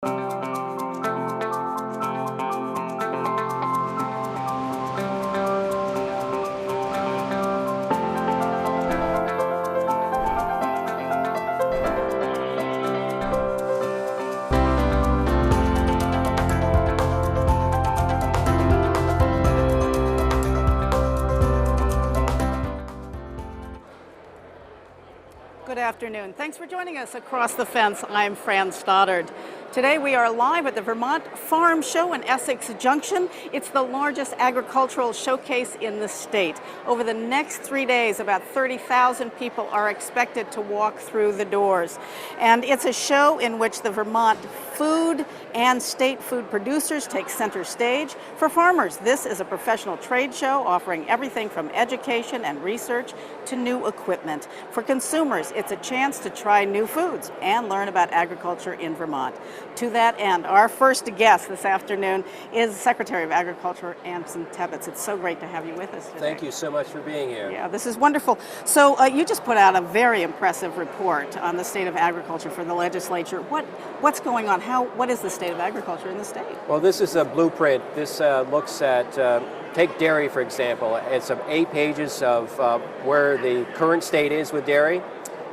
Good afternoon. Thanks for joining us across the fence. I'm Fran Stoddard. Today we are live at the Vermont Farm Show in Essex Junction. It's the largest agricultural showcase in the state. Over the next 3 days, about 30,000 people are expected to walk through the doors. And it's a show in which the Vermont food and state food producers take center stage. For farmers, this is a professional trade show offering everything from education and research to new equipment. For consumers, it's a chance to try new foods and learn about agriculture in Vermont. To that end, our first guest this afternoon is Secretary of Agriculture, Anson Tebbetts. It's so great to have you with us today. Thank you so much for being here. Yeah, this is wonderful. So you just put out a very impressive report on the state of agriculture for the legislature. What's going on? What is the state of agriculture in the state? Well, this is a blueprint. This looks at, take dairy for example. It's 8 pages of where the current state is with dairy.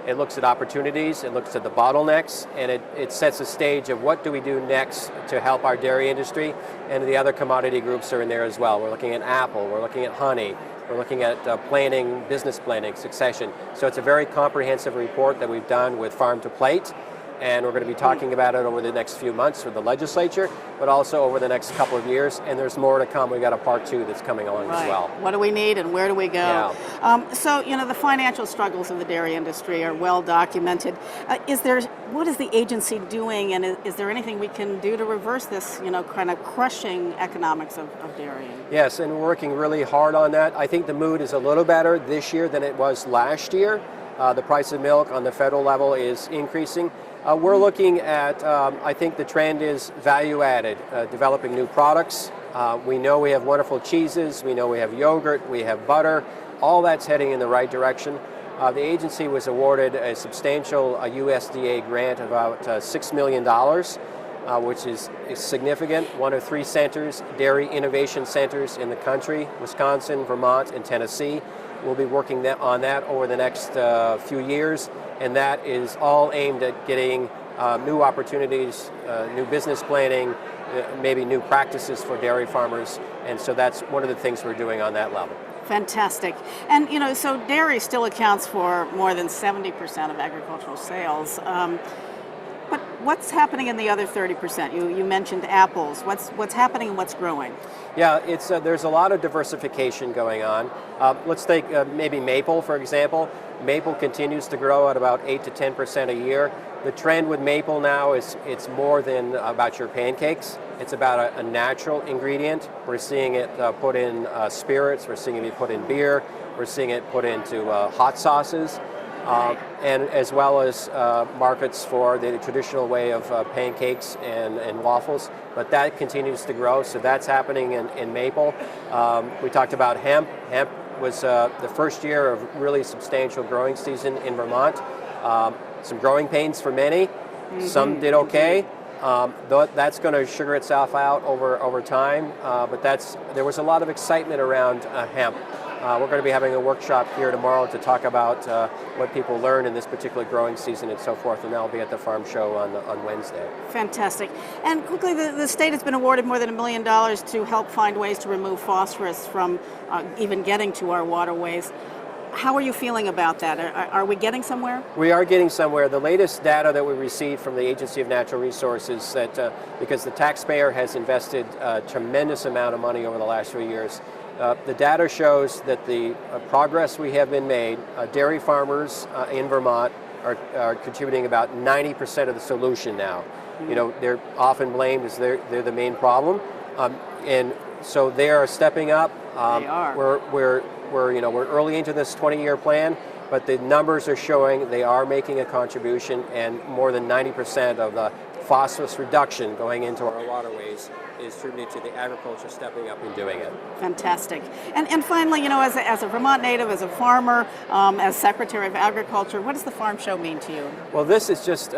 It looks at opportunities, it looks at the bottlenecks, and it sets a stage of what do we do next to help our dairy industry, and the other commodity groups are in there as well. We're looking at apple, we're looking at honey, we're looking at planning, business planning, succession. So it's a very comprehensive report that we've done with Farm to Plate, and we're going to be talking about it over the next few months with the legislature, but also over the next couple of years, and there's more to come. We've got a part 2 that's coming along as well. What do we need and where do we go? Yeah. So, the financial struggles of the dairy industry are well documented. What is the agency doing, and is there anything we can do to reverse this, kind of crushing economics of dairy? Yes, and we're working really hard on that. I think the mood is a little better this year than it was last year. The price of milk on the federal level is increasing. We're looking at, I think the trend is value added, developing new products. We know we have wonderful cheeses, we know we have yogurt, we have butter, all that's heading in the right direction. The agency was awarded a substantial USDA grant of about $6 million, which is significant. One of 3 centers, dairy innovation centers in the country, Wisconsin, Vermont, and Tennessee. We'll be working on that over the next few years, and that is all aimed at getting new opportunities, new business planning, maybe new practices for dairy farmers, and so that's one of the things we're doing on that level. Fantastic. And, so dairy still accounts for more than 70% of agricultural sales. But what's happening in the other 30%? You mentioned apples. What's happening and what's growing? Yeah, it's there's a lot of diversification going on. Let's take maybe maple, for example. Maple continues to grow at about 8 to 10% a year. The trend with maple now is it's more than about your pancakes. It's about a natural ingredient. We're seeing it put in spirits. We're seeing it put in beer. We're seeing it put into hot sauces. And as well as markets for the traditional way of pancakes and waffles, but that continues to grow, so that's happening in maple. We talked about hemp. Hemp was the first year of really substantial growing season in Vermont. Some growing pains for many. Mm-hmm. Some did okay. That's going to sugar itself out over time, but there was a lot of excitement around hemp. We're going to be having a workshop here tomorrow to talk about what people learn in this particular growing season and so forth, and that'll be at the farm show on Wednesday. Fantastic. And quickly, the state has been awarded more than $1 million to help find ways to remove phosphorus from even getting to our waterways. How are you feeling about that? Are we getting somewhere? We are getting somewhere. The latest data that we received from the Agency of Natural Resources that because the taxpayer has invested a tremendous amount of money over the last few years, the data shows that the progress we have been made, dairy farmers in Vermont are contributing about 90% of the solution now. Mm-hmm. They're often blamed as they're the main problem, and so they are stepping up. They are. We're early into this 20-year plan, but the numbers are showing they are making a contribution, and more than 90% of the phosphorus reduction going into our waterways is attributed to the agriculture stepping up and doing it. Fantastic. And finally, as a Vermont native, as a farmer, as Secretary of Agriculture, what does the farm show mean to you? Well, this is just,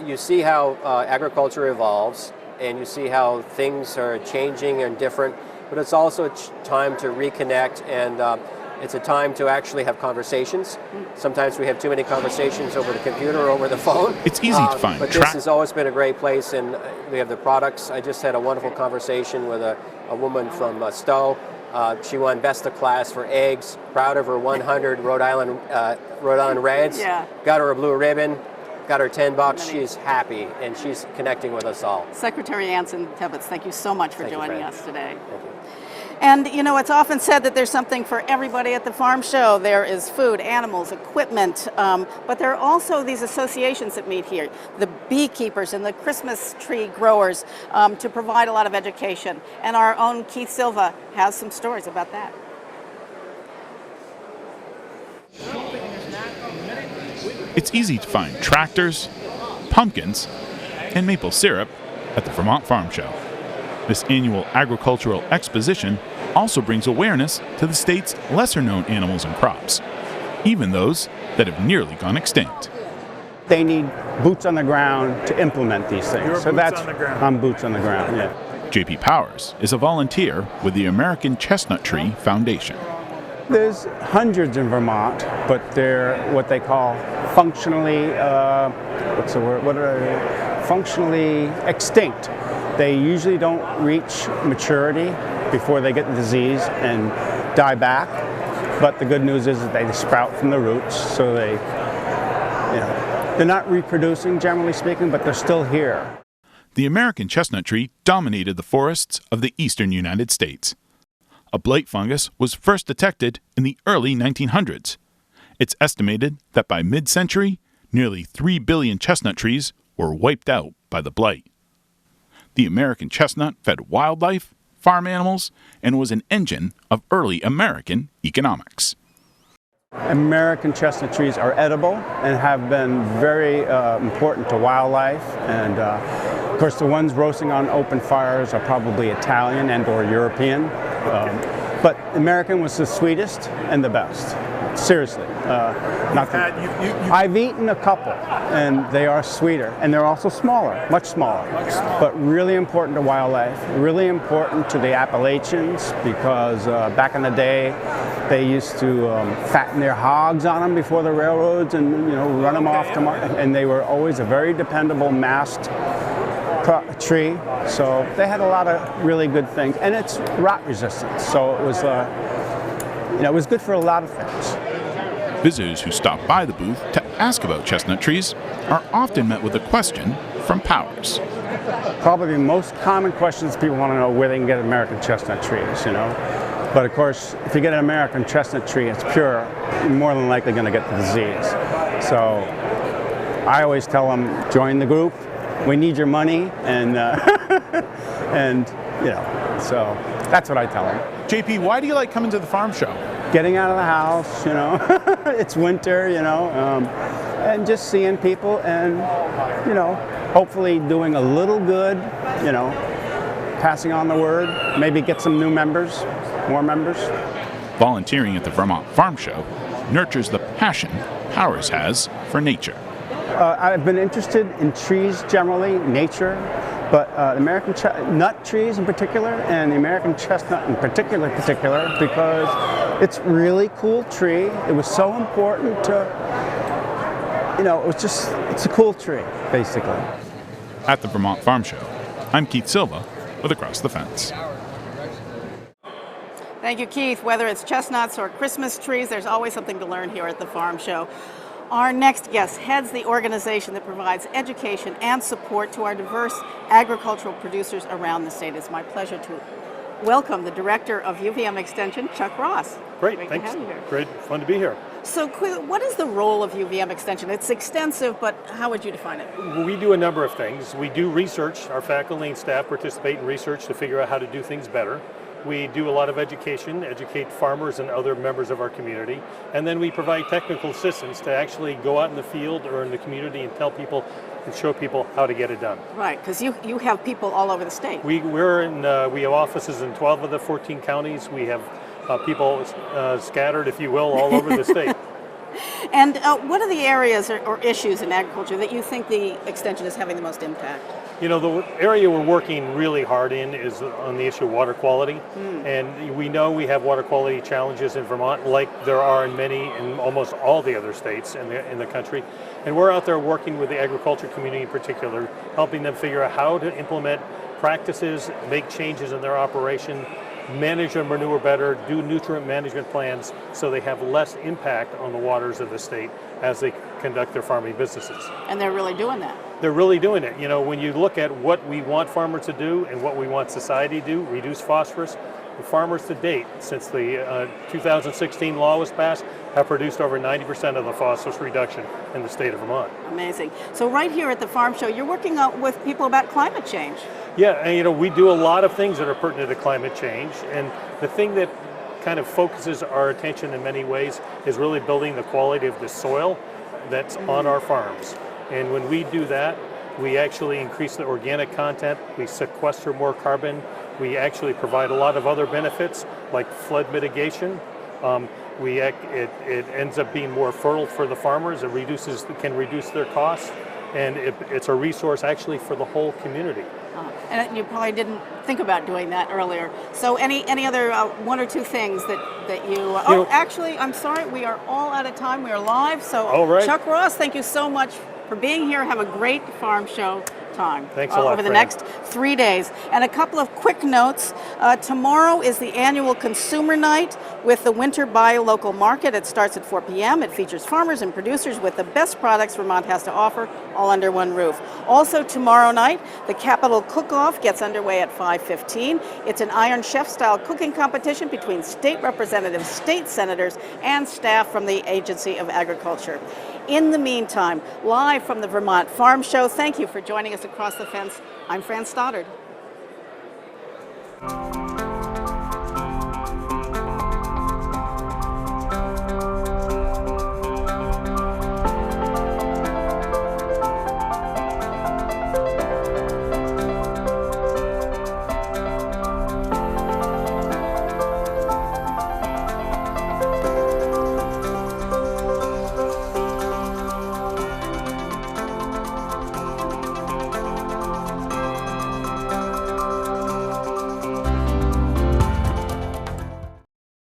you see how agriculture evolves, and you see how things are changing and different, but it's also a time to reconnect, and it's a time to actually have conversations. Sometimes we have too many conversations over the computer or over the phone. It's easy to find. But this has always been a great place, and we have the products. I just had a wonderful conversation with a woman from Stowe. She won Best of Class for eggs. Proud of her 100 Rhode Island Reds. Yeah. Got her a blue ribbon. Got her $10. She's happy, and she's connecting with us all. Secretary Anson Tebbetts, thank you so much for joining us today. Thank you. And it's often said that there's something for everybody at the farm show. There is food, animals, equipment, but there are also these associations that meet here, the beekeepers and the Christmas tree growers, to provide a lot of education. And our own Keith Silva has some stories about that. It's easy to find tractors, pumpkins, and maple syrup at the Vermont Farm Show. This annual agricultural exposition also brings awareness to the state's lesser-known animals and crops, even those that have nearly gone extinct. They need boots on the ground to implement these things. You're so boots that's on the ground. I'm boots on the ground. Yeah. JP Powers is a volunteer with the American Chestnut Tree Foundation. There's hundreds in Vermont, but they're what they call functionally functionally extinct. They usually don't reach maturity before they get the disease and die back. But the good news is that they sprout from the roots, so they're not reproducing, generally speaking, but they're still here. The American chestnut tree dominated the forests of the eastern United States. A blight fungus was first detected in the early 1900s. It's estimated that by mid-century, nearly 3 billion chestnut trees were wiped out by the blight. The American chestnut fed wildlife, farm animals, and was an engine of early American economics. American chestnut trees are edible and have been very important to wildlife. And of course, the ones roasting on open fires are probably Italian and or European. But American was the sweetest and the best. Seriously. I've eaten a couple, and they are sweeter, and they're also smaller, much smaller. But really important to wildlife, really important to the Appalachians, because back in the day, they used to fatten their hogs on them before the railroads and run them off to market, and they were always a very dependable mast tree, so they had a lot of really good things, and it's rot resistant, so it was it was good for a lot of things. Visitors who stop by the booth to ask about chestnut trees are often met with a question from Powers. Probably the most common questions people want to know where they can get American chestnut trees, But of course, if you get an American chestnut tree, it's pure, you're more than likely going to get the disease. So I always tell them, join the group. We need your money, and so that's what I tell them. JP, why do you like coming to the farm show? Getting out of the house, it's winter, and just seeing people and, hopefully doing a little good, passing on the word, maybe get some new members, more members. Volunteering at the Vermont Farm Show nurtures the passion Powers has for nature. I've been interested in trees generally, nature, but American nut trees in particular, and the American chestnut in particular, because it's really cool tree. It was so important to, it's a cool tree, basically. At the Vermont Farm Show, I'm Keith Silva with Across the Fence. Thank you, Keith. Whether it's chestnuts or Christmas trees, there's always something to learn here at the farm show. Our next guest heads the organization that provides education and support to our diverse agricultural producers around the state. It's my pleasure to welcome the director of UVM Extension, Chuck Ross. Great, to thanks. have you here. Great, fun to be here. So, what is the role of UVM Extension? It's extensive, but how would you define it? We do a number of things. We do research. Our faculty and staff participate in research to figure out how to do things better. We do a lot of education, educate farmers and other members of our community, and then we provide technical assistance to actually go out in the field or in the community and tell people and show people how to get it done. Right, because you have people all over the state. We have offices in 12 of the 14 counties. We have people scattered, if you will, all over the state. And what are the areas or issues in agriculture that you think the extension is having the most impact? You know, the area we're working really hard in is on the issue of water quality. And we know we have water quality challenges in Vermont, like there are in almost all the other states in the country. And we're out there working with the agriculture community in particular, helping them figure out how to implement practices, make changes in their operation, manage their manure better, do nutrient management plans so they have less impact on the waters of the state as they conduct their farming businesses. And they're really doing that. They're really doing it. You know, when you look at what we want farmers to do and what we want society to do, reduce phosphorus, the farmers to date, since the 2016 law was passed, have produced over 90% of the phosphorus reduction in the state of Vermont. Amazing. So right here at the Farm Show, you're working out with people about climate change. Yeah, and you know, we do a lot of things that are pertinent to climate change, and the thing that kind of focuses our attention in many ways is really building the quality of the soil that's on our farms. And when we do that, we actually increase the organic content, we sequester more carbon, we actually provide a lot of other benefits like flood mitigation. It ends up being more fertile for the farmers, can reduce their costs, and it's a resource actually for the whole community. And you probably didn't think about doing that earlier. So any other one or two things that you... actually, I'm sorry, we are all out of time. We are live. So right. Chuck Ross, thank you so much for being here. Have a great Farm Show time. Thanks a lot, over the Fran. next 3 days. And a couple of quick notes. Tomorrow is the annual Consumer Night with the Winter Buy Local Market. It starts at 4 p.m. It features farmers and producers with the best products Vermont has to offer, all under one roof. Also tomorrow night, the Capital Cook-Off gets underway at 5:15. It's an Iron Chef-style cooking competition between state representatives, state senators, and staff from the Agency of Agriculture. In the meantime, live from the Vermont Farm Show, thank you for joining us across the fence. I'm Fran Stoddard.